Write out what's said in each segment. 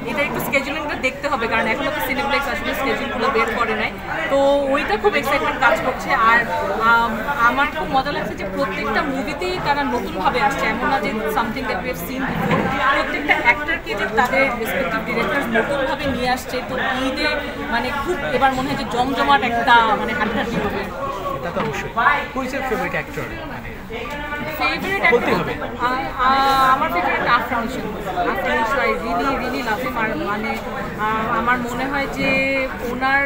এটা একটু স্কেজুলিংটা দেখতে হবে, কারণ এখনো তো সিনেপ্লেক্স আসলে স্কেজুলগুলো বের করে নাই। তো ওইটা খুব এক্সাইটমেন্ট কাজ করছে। আর আমার খুব মজা লাগছে যে প্রত্যেকটা মুভিতেই তারা নতুনভাবে আসছে, এমন না যে something that we have seen before. প্রত্যেকটা অ্যাক্টরকে যে তাদের রেসপেক্টিভ ডিরেক্টর নতুনভাবে নিয়ে আসছে, তো ঈদে মানে খুব এবার মনে হয় যে জমজমাট একটা মানে হাঁটাহাঁটি হবে। তা তো অবশ্যই। পরিচয় ফেভারিট অ্যাক্টর মানে ফেভারিট বলতে হবে। আমার favourite Afran Nisho. I really love him. আর মানে আমার মনে হয় যে ওনার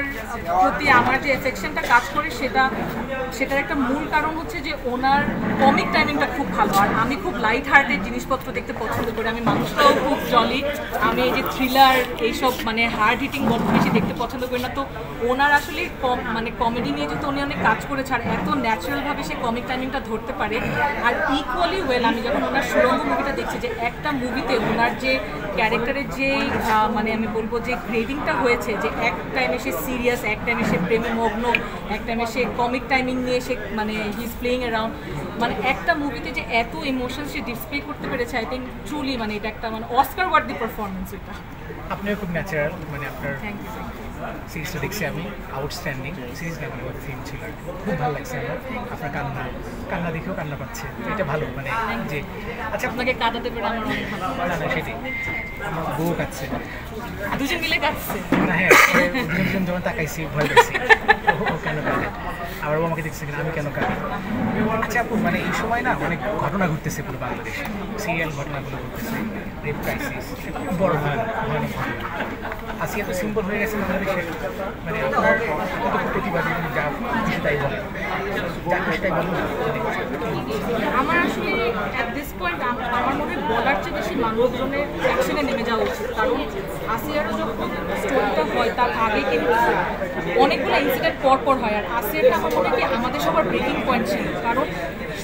প্রতি আমার যে এফেকশনটা কাজ করে সেটার একটা মূল কারণ হচ্ছে যে ওনার কমিক টাইমিংটা খুব ভালো। আর আমি খুব লাইট হার্টেড জিনিসপত্র দেখতে পছন্দ করি, আমি মানুষটাও খুব জলি, আমি এই যে থ্রিলার এইসব মানে হার্ড হিটিং গল্প বেশি দেখতে পছন্দ করি না। তো ওনার আসলে মানে কমেডি নিয়ে যেহেতু উনি অনেক কাজ করেছে আর এত ন্যাচারালভাবে সে কমিক টাইমিংটা ধরতে পারে। আর ইকুয়ালি ওয়েল আমি যখন ওনার সুরঙ্গ মুভিটা দেখছি, যে একটা মুভিতে ওনার যে ক্যারেক্টারের যে মানে আমি বলবো যে গ্রেডিংটা হয়েছে, যে এক টাইমে সে সিরিয়াস, এক টাইমে সে প্রেমে মগ্ন, এক টাইমে সে কমিক টাইমিং নিয়ে সে মানে হি ইজ প্লেইং অ্যারাউন্ড, মানে একটা মুভিতে যে এত ইমোশন সে ডিসপ্লে করতে পেরেছে, আই থিঙ্ক ট্রুলি মানে এটা একটা মানে অস্কার ওয়ার্থি পারফরমেন্স এটা। আপনিও খুব ন্যাচারাল, মানে আপনার থ্যাংক ইউ। সিরিজটা দেখছি আমি, আউটস্ট্যান্ডিং সিরিজ না, মানে ফিল্ম ছিল, খুব ভালো লাগছে আমার। আপনার কান্না দেখেও কান্না পাচ্ছে, এটা ভালো মানে যে। আচ্ছা, আপনাকে কাঁদাতে পেরে আমার অনেক ভালো। না না সেটাই, বউ কাচ্ছে দুজন মিলে কাঁদছে না। হ্যাঁ, দুজন যখন তাকাইছি ভয় পেয়েছি, ও কেন কাঁদে, আবার ও আমাকে দেখছে কিনা আমি কেন কাঁদি। আচ্ছা আপু, মানে এই সময় না অনেক ঘটনা ঘটতেছে পুরো বাংলাদেশে, সিরিয়াল ঘটনাগুলো ঘটতেছে, রেপ ক্রাইসিস, খুব বড় ভয়ানক ঘটনা। আসিয়া তো সিম্বল হয়ে গেছে বাংলাদেশে, মানে আপনার প্রতিবাদী যা খুশি তাই বলে, যা খুশি তাই বলে। আমার আসলে অ্যাট দিস পয়েন্ট আমার মনে হয় বলার চেয়ে বেশি মানুষজনের অ্যাকশনে নেমে যাওয়া উচিত। কারণ আসিয়ারও যখন স্টোরিটা হয় তার আগে কিন্তু অনেকগুলো ইনসিডেন্ট পর হয়, আর আসিয়ারটা আমার মনে হয় কি আমাদের সবার ব্রেকিং পয়েন্ট ছিল। কারণ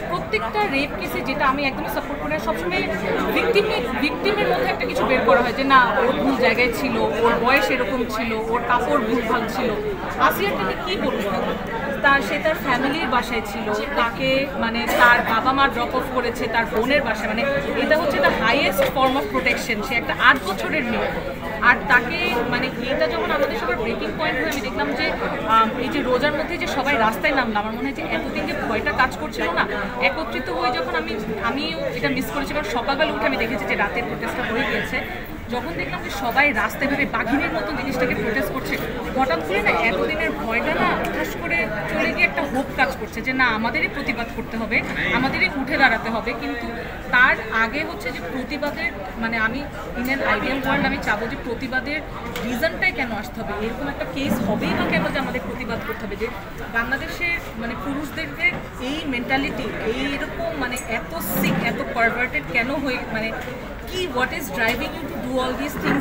প্রত্যেকটা রেপ কেসে, যেটা আমি একদমই সাপোর্ট করি, সবসময় ভিকটিমের মধ্যে একটা কিছু বের করা হয় যে না ওর ভুল জায়গায় ছিল, ওর বয়স এরকম ছিল, ওর কাপড় ভুলভাল ছিল। আসিয়ারটা কি বলবো, সে তার ফ্যামিলির বাসায় ছিল, তাকে মানে তার বাবা মা ড্রপ অফ করেছে তার বোনের বাসায়, মানে এটা হচ্ছে the highest form of protection. সে একটা 8 বছরের মেয়ে, আর তাকে মানে এটা যখন আমাদের সবার ব্রেকিং পয়েন্ট হয়ে আমি দেখলাম যে এই যে রোজার মধ্যে যে সবাই রাস্তায় নামলাম, আমার মনে হয় যে এতদিন যে ভয়টা কাজ করছিল না, একত্রিত হয়ে যখন আমিও এটা মিস করেছি, কারণ সকালবেলা উঠে আমি দেখেছি যে রাতের প্রোটেস্টটা হয়ে গিয়েছে। যখন দেখলাম যে সবাই রাস্তায় ভাবে বাঘিনীর মতো জিনিসটাকে প্রোটেস্ট করছে, হঠাৎ করে না এতদিনের ভয়টা না ঠাস করে চলে গিয়ে একটা হোপ কাজ করছে যে না আমাদেরই প্রতিবাদ করতে হবে, আমাদেরই উঠে দাঁড়াতে হবে। কিন্তু তার আগে হচ্ছে যে প্রতিবাদের মানে আমি ইন অ্যান আইডিয়াল ওয়ার্ল্ড আমি চাবো যে প্রতিবাদের রিজনটাই কেন আসতে হবে, এরকম একটা কেস হবেই বা কেন যে আমাদের প্রতিবাদ করতে হবে। যে বাংলাদেশের মানে পুরুষদের এই মেন্টালিটি এইরকম মানে এত সিক, এত পারভার্টেড কেন হয়ে, মানে কি what is driving you to do all this things.